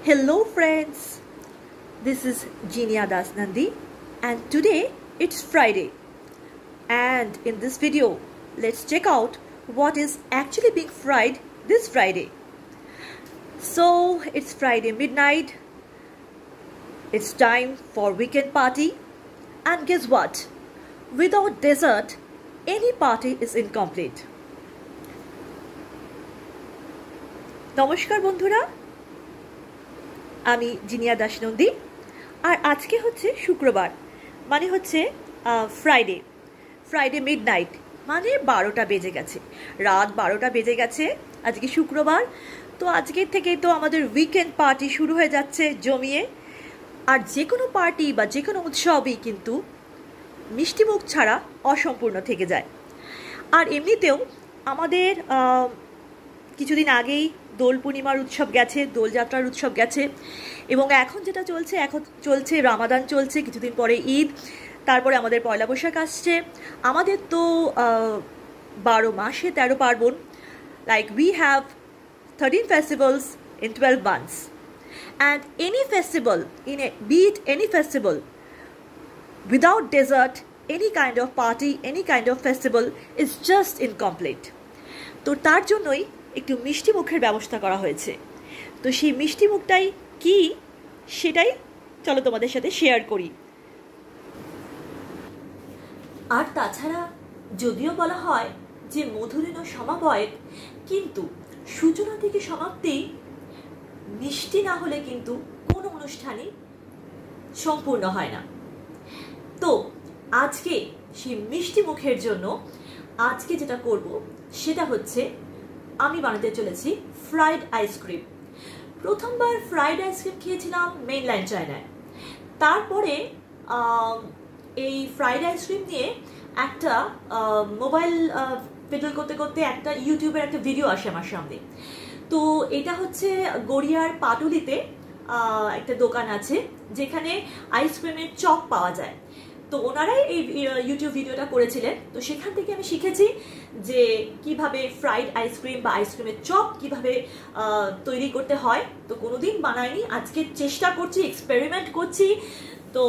Hello friends, this is Jinia Das Nandi and today it's Friday, and in this video let's check out what is actually being fried this Friday. So it's Friday midnight, it's time for weekend party, and guess what? Without dessert, any party is incomplete. নমস্কার বন্ধুরা, আমি জিনিয়া দাস নন্দী আর আজকে হচ্ছে শুক্রবার, মানে হচ্ছে Friday midnight, মানে 12টা বেজে গেছে, রাত 12টা বেজে গেছে। আজকে শুক্রবার, তো আজকের থেকেই তো আমাদের উইকেন্ড পার্টি শুরু হয়ে যাচ্ছে জমিয়ে। আর যে কোনো পার্টি বা যে কোনো উৎসবই কিন্তু মিষ্টিমুখ ছাড়া অসম্পূর্ণ থেকে যায়। আর এমনিতেও আমাদের কিছুদিন আগেই দোল পূর্ণিমার উৎসব গেছে, দোলযাত্রার উৎসব গেছে, এবং এখন যেটা চলছে, এখন চলছে রামাদান চলছে, কিছুদিন পরে ঈদ, তারপরে আমাদের পয়লা বৈশাখ আসছে। আমাদের তো 12 মাসে 13 পার্বণ, like we have 13 festivals in 12 months, and any festival, be it any festival, without dessert, any kind of party, any kind of festival is just incomplete. তো তার জন্যই একটু মিষ্টি মুখের ব্যবস্থা করা হয়েছে। তো সেই মিষ্টি মুখটাই কি, সেটাই চলো তোমাদের সাথে শেয়ার করি। আর তাছাড়া যদিও বলা হয় যে মধুরেণ সমাপয়েৎ, কিন্তু সূচনা থেকে সমাপ্তি মিষ্টি না হলে কিন্তু কোনো অনুষ্ঠানই সম্পূর্ণ হয় না। তো আজকে সেই মিষ্টি মুখের জন্য আজকে যেটা করব সেটা হচ্ছে আমি বানাতে চলেছি ফ্রাইড আইসক্রিম। প্রথমবার ফ্রাইড আইসক্রিম খেয়েছিলাম মেইনল্যান্ড চায়নায়। তারপরে এই ফ্রাইড আইসক্রিম নিয়ে একটা মোবাইল পেডেল করতে করতে একটা ইউটিউবের একটা ভিডিও আসে আমার সামনে। তো এটা হচ্ছে গড়িয়ার পাটুলিতে একটা দোকান আছে যেখানে আইসক্রিমের চপ পাওয়া যায়। তো ওনারাই এই ইউটিউব ভিডিওটা করেছিলেন। তো সেখান থেকে আমি শিখেছি যে কিভাবে ফ্রাইড আইসক্রিম বা আইসক্রিমের চপ কিভাবে তৈরি করতে হয়। তো কোনোদিন বানাইনি, আজকে চেষ্টা করছি, এক্সপেরিমেন্ট করছি। তো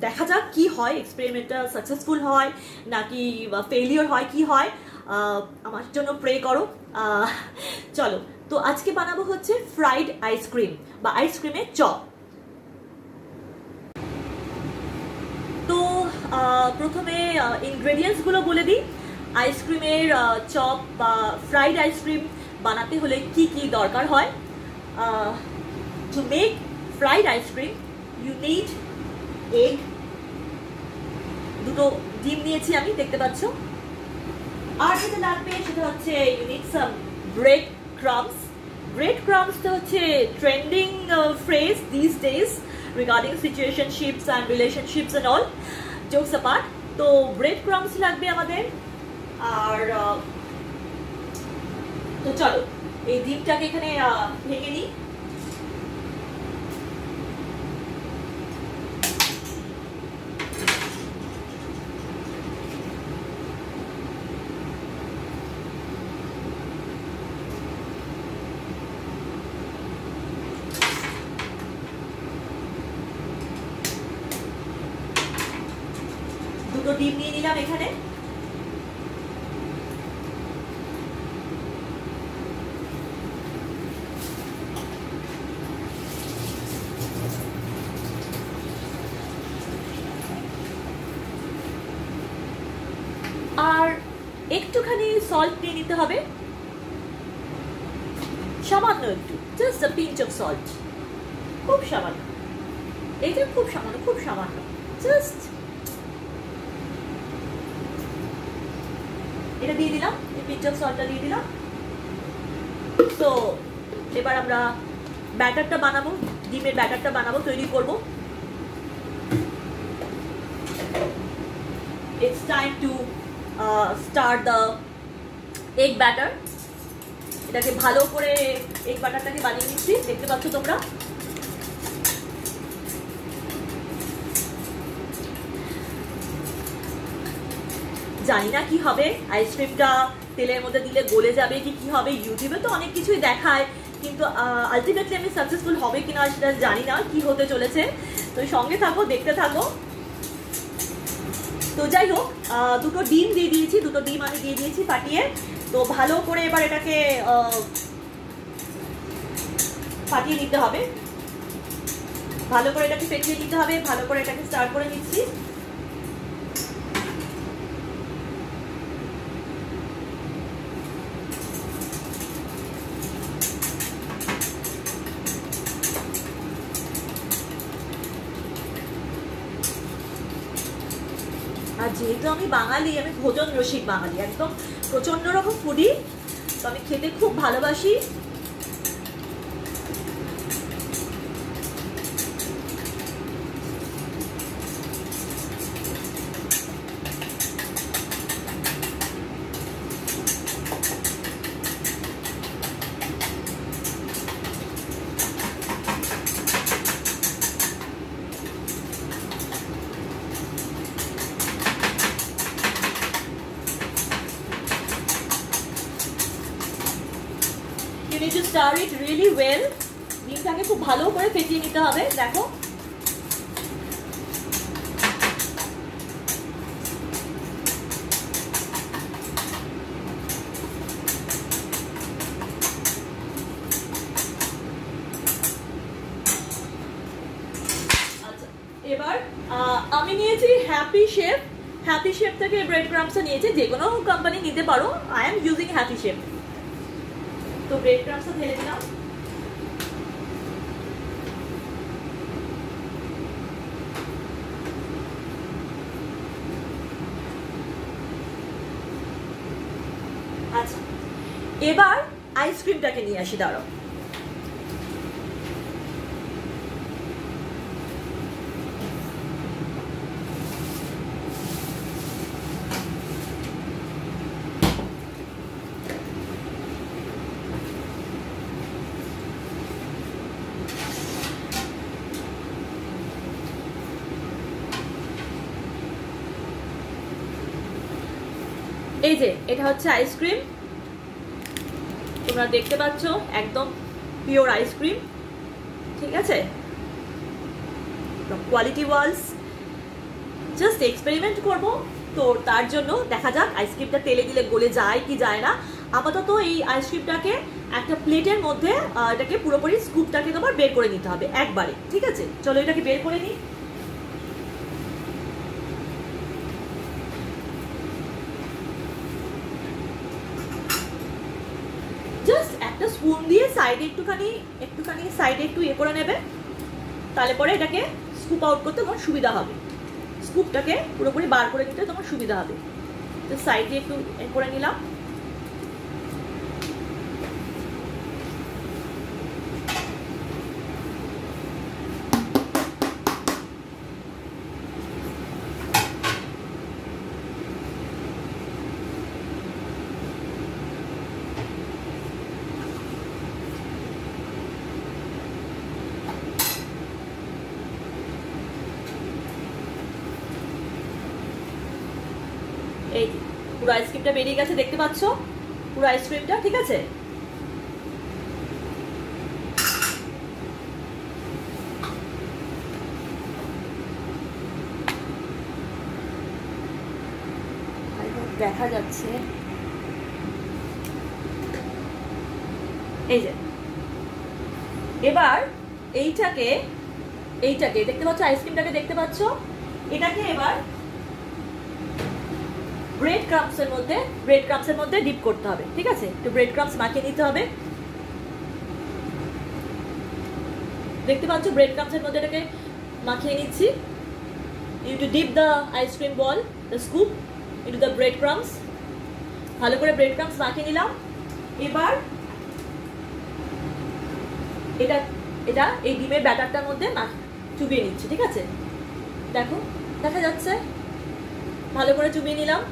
দেখা যাক কি হয়, এক্সপেরিমেন্টটা সাকসেসফুল হয় নাকি ফেলিওর হয়, কি হয়। আমার জন্য প্রে করো। চলো, তো আজকে বানাবো হচ্ছে ফ্রাইড আইসক্রিম বা আইসক্রিমের চপ। তো প্রথমে ইনগ্রেডিয়েন্টসগুলো বলে দিই। আইসক্রিমের চপ বা ফ্রাইড আইসক্রিম বানাতে হলে কি কি দরকার হয়। To make fried ice cream you need egg, দুটো ডিম নিয়েছি আমি, দেখতে পাচ্ছ। আর যেটা লাগবে সেটা হচ্ছে you need some bread crumbs. Bread ক্রাম্বসটা হচ্ছে trending phrase these days regarding situationships and relationships and all, jokes apart. তো ব্রেড ক্রাম্বস লাগবে আমাদের। আর তো চলো এই ডিমটাকে এখানে ভেঙে নিই। দুটো ডিম নিয়ে নিলাম এখানে। আর একটুখানি সল্ট নিয়ে নিতে হবে, সামান্য একটু, just a pinch of salt, খুব সামান্য। এইটা খুব সামান্য, খুব সামান্য, জাস্ট এটা দিয়ে দিলাম, এই পিঞ্চ অফ সল্টটা দিয়ে দিলাম। তো এবার আমরা ব্যাটারটা বানাবো, ডিমের ব্যাটারটা বানাবো, তৈরি করব। It's time to start the egg batter. এটাকে ভালো করে এগ ব্যাটারটাকে বানিয়ে নিচ্ছি, দেখতে পাচ্ছ তোমরা। জানি না কি হবে, আইসক্রিমটা তেলের মধ্যে দিলে গলে যাবে কি হবে। ইউটিউবে তো অনেক কিছুই দেখায় কিন্তু আলটিমেটলি আমি সাকসেসফুল হবে কিনা সেটা জানি না, কি হতে চলেছে। তো সঙ্গে থাকো, দেখতে থাকো। তো যাই হোক, দুটো ডিম দিয়ে দিয়েছি, দুটো ডিম আমি দিয়ে দিয়েছি ফাটিয়ে। তো ভালো করে এবার এটাকে ফাটিয়ে নিতে হবে, ভালো করে এটাকে ফেটিয়ে নিতে হবে, ভালো করে এটাকে স্টার্ট করে নিচ্ছি। আর যেহেতু আমি বাঙালি, আমি ভোজন রসিক বাঙালি, একদম প্রচন্ড রকম ফুডি, তো আমি খেতে খুব ভালোবাসি। You need to stir it really well. ডিমটাকে খুব ভালো করে ফেটিয়ে নিতে হবে। দেখো আচ্ছা, এবার আমি নিয়েছি হ্যাপি শেফ। হ্যাপি শেফ থেকে ব্রেড ক্রাম্বস নিয়েছি, যে কোনো কোম্পানি নিতে পারো। I am using happy chef. তো ব্রেড ক্রাম্বস ঢেলে দিলাম। আচ্ছা, এবার আইসক্রিমটাকে নিয়ে আসি, দাঁড়াও। এই যে এটা হচ্ছে আইসক্রিম, তোমরা দেখতে পাচ্ছ, একদম পিওর আইসক্রিম, ঠিক আছে, কোয়ালিটি ওয়াইজ। জাস্ট এক্সপেরিমেন্ট করব, তো তার জন্য দেখা যাক আইসক্রিমটা তেলে দিলে গলে যায় কি যায় না। আপাতত এই আইসক্রিমটাকে একটা প্লেটের মধ্যে এটাকে পুরোপুরি স্কুপটাকে তোমার বের করে নিতে হবে একবারে, ঠিক আছে। চলো এটাকে বের করে নিই। জাস্ট একটা স্পুন দিয়ে সাইডে একটুখানি সাইডে একটু ইয়ে করে নেবে, তাহলে পরে এটাকে স্কুপ আউট করতে তোমার সুবিধা হবে, স্কুপটাকে পুরোপুরি বার করে নিতে তোমার সুবিধা হবে। তো সাইডে একটু করে নিলাম। এই পুরো আইসক্রিমটা বেরিয়ে গেছে, দেখতে পাচ্ছ পুরো আইসক্রিমটা, ঠিক আছে। দেখা যাচ্ছে, এই যে এবার এইটাকে দেখতে পাচ্ছ, আইসক্রিমটাকে দেখতে পাচ্ছ, এটাকে এবার ব্রেড ক্রাম্বসের মধ্যে ডিপ করতে হবে, ঠিক আছে। তো ব্রেড ক্রাম্বস মাখিয়ে নিতে হবে, দেখতে পাচ্ছ ব্রেড ক্রাম্বসের মধ্যে এটাকে মাখিয়ে নিচ্ছি। You to dip the ice cream ball, the scoop into the bread crumbs. ভালো করে ব্রেড ক্রাম্বস মাখিয়ে নিলাম। এবার এটা এই ডিমের ব্যাটারটার মধ্যে চুবিয়ে নিচ্ছি, ঠিক আছে। দেখো দেখা যাচ্ছে, ভালো করে চুবিয়ে নিলাম।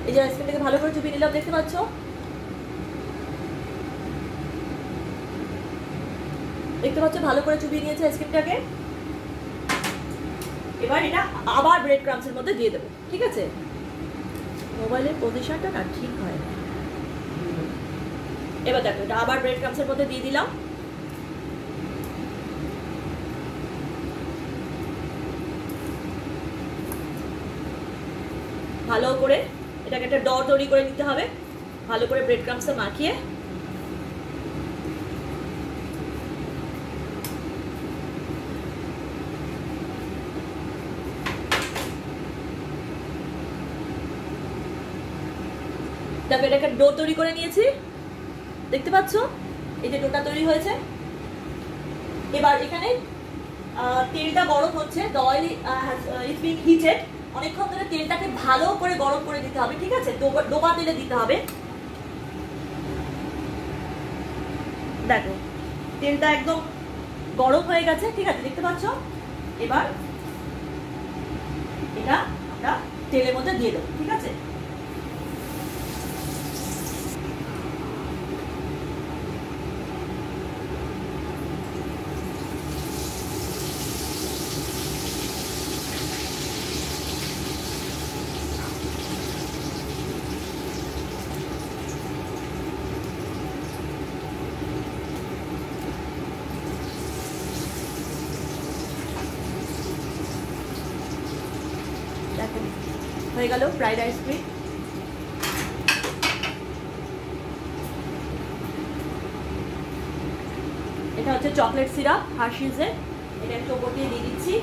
এই যে আইসক্রিমটাকে ভালো করে চুবিয়ে নিলাম, দেখতে পাচ্ছ, ভালো করে চুবিয়ে নিয়েছে আইসক্রিমটাকে। এবার এটা আবার ব্রেড ক্রাম্বসের মধ্যে দিয়ে দেবো, ঠিক আছে। মোবাইলের পজিশনটা না ঠিক হয় না। এবার দেখো এটা আবার ব্রেড ক্রামসের মধ্যে দিয়ে দিলাম। ভালো করে এটাকে একটা ড তৈরি করে নিতে হবে, ভালো করে ব্রেড ক্রামসে মাখিয়ে। তারপর এটাকে ডো তৈরি করে নিয়েছি, দেখতে পাচ্ছ এই যে ডোটা তৈরি হয়েছে। এবার এখানে তেলটা গরম হচ্ছে, the oil is being heated. অনেকক্ষণ ধরে তেলটাকে ভালো করে গরম করে দিতে হবে, ঠিক আছে, ডোবা তেলে দিতে হবে। দেখো তেলটা একদম গরম হয়ে গেছে, ঠিক আছে, দেখতে পাচ্ছ। এবার এটা আমরা তেলের মধ্যে দিয়ে দেবো, ঠিক আছে। হয়ে গেল ফ্রাইড আইসক্রিম। এটা হচ্ছে চকলেট সিরাপ হার্শিজের, এটা একটু ওপর দিয়ে দিয়ে দিচ্ছি।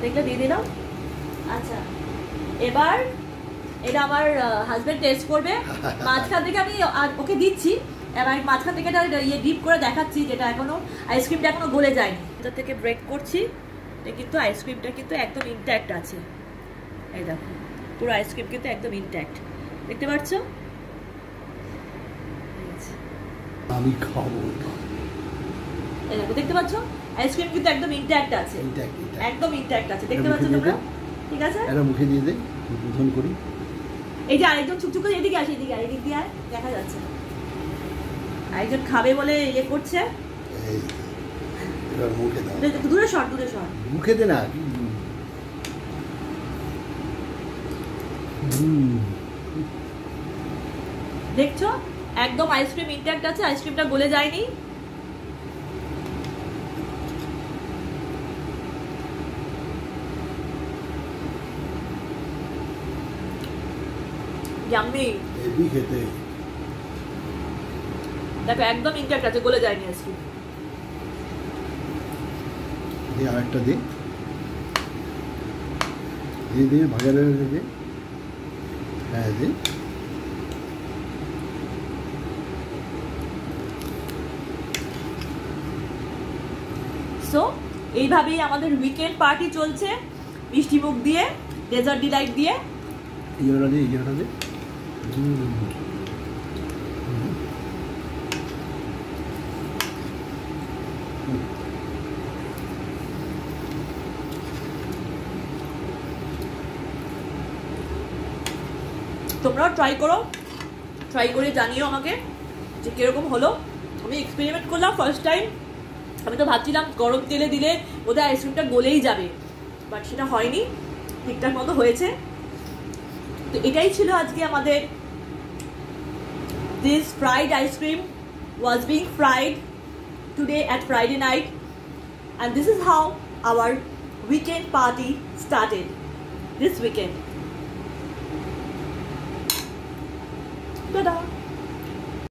দেখলে দিয়ে দিলাম। আচ্ছা এবার এটা আমার হাজবেন্ড টেস্ট করবে, মাঝখান থেকে আমি ওকে দিচ্ছি, এবার মাঝখান থেকে এটা ইয়ে ডিপ করে দেখাচ্ছি, যেটা এখনো আইসক্রিমটা এখনো গলে যায়নি। এটা থেকে ব্রেক করছি, এটা কিন্তু আইসক্রিমটা কিন্তু একদম ইনট্যাক্ট আছে, এই দেখো পুরো আইসক্রিম কিন্তু একদম ইনট্যাক্ট, দেখতে পাচ্ছ। আমি খাবো, এই দেখো দেখতে পাচ্ছ আইসক্রিম কিন্তু একদম ইনট্যাক্ট আছে, একদম ইনট্যাক্ট আছে, দেখতে পাচ্ছ তোমরা, ঠিক আছে। এটা মুখে দিয়ে দে, উদ্বোধন করি। এই যে আরেকজন চুপচুপ করে এদিকে আসে, এদিকে এদিক দিয়ে আয়, দেখা যাচ্ছে আরেকজন খাবে বলে ইয়ে করছে। এবার মুখে দাও, দূরে সর, দূরে সর, মুখে দে না। দেখছো একদম আইসক্রিম ইনট্যাক্ট আছে, আইসক্রিমটা গলে যায়নি। ইয়াম্মি, হেভি খেতে। দেখো একদম ইনট্যাক্ট আছে, গলে যায়নি আইসক্রিম। দে আরেকটা দে, দিয়ে দিয়ে ভাজা দে, হ্যাঁ দে। সো এইভাবেই আমাদের উইকেন্ড পার্টি চলছে, মিষ্টি মুখ দিয়ে, ডেজার্ট ডিলাইট দিয়ে। ইয়েটা দে, ইয়েটা দে। তোমরাও ট্রাই করো, ট্রাই করে জানিও আমাকে যে কিরকম হলো। আমি এক্সপেরিমেন্ট করলাম ফার্স্ট টাইম, আমি তো ভাবছিলাম গরম তেলে দিলে বোধহয় আইসক্রিমটা গলেই যাবে, বাট সেটা হয়নি, ঠিকঠাক মতো হয়েছে। তো এটাই ছিল আজকে আমাদের, this fried ice cream was being fried today at Friday night, and this is how our weekend party started this weekend. Ta-da!